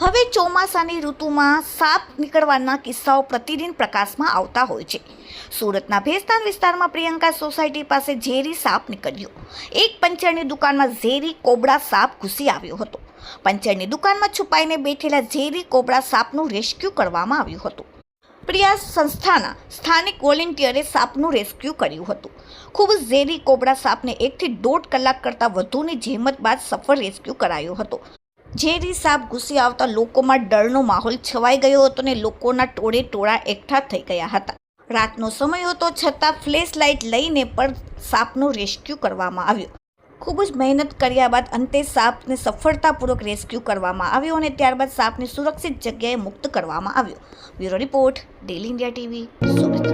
હવે ચોમાસાની ઋતુમાં સાપ નીકળવાના કિસ્સાઓ પ્રતિદિન પ્રકાશમાં આવતા હોય છે. સુરતના ભેસ્તાન વિસ્તારમાં પ્રિયંકા સોસાયટી પાસે ઝેરી સાપ નીકળ્યો. એક પંચરની દુકાનમાં ઝેરી કોબરા સાપ ઘૂસી આવ્યો હતો. પંચરની દુકાનમાં છુપાઈને બેઠેલા ઝેરી કોબરા સાપનું રેસ્ક્યુ કરવામાં આવ્યું હતું. પ્રયાસ સંસ્થાના સ્થાનિક વોલેન્ટિયરે સાપનું રેસ્ક્યુ કર્યું હતું. ખૂબ ઝેરી કોબરા સાપને 1 થી 1.5 કલાક કરતાં વધુની જહેમત બાદ સફળ રેસ્ક્યુ કરાયો હતો. ઝેરી સાપ ઘૂસી આવતા લોકોમાં ડરનો માહોલ છવાઈ ગયો હતો અને લોકોના ટોળા એકઠા થઈ ગયા હતા. રાતનો સમય હતો છતાં ફ્લેશ લાઇટ લઈને પણ સાપનું રેસ્ક્યુ કરવામાં આવ્યો. ખૂબ જ મહેનત કર્યા બાદ અંતે સાપને સફળતાપૂર્વક રેસ્ક્યુ કરવામાં આવ્યો અને ત્યારબાદ સાપને સુરક્ષિત જગ્યાએ મુક્ત કરવામાં આવ્યો. Bureau report, daily India TV, Surat.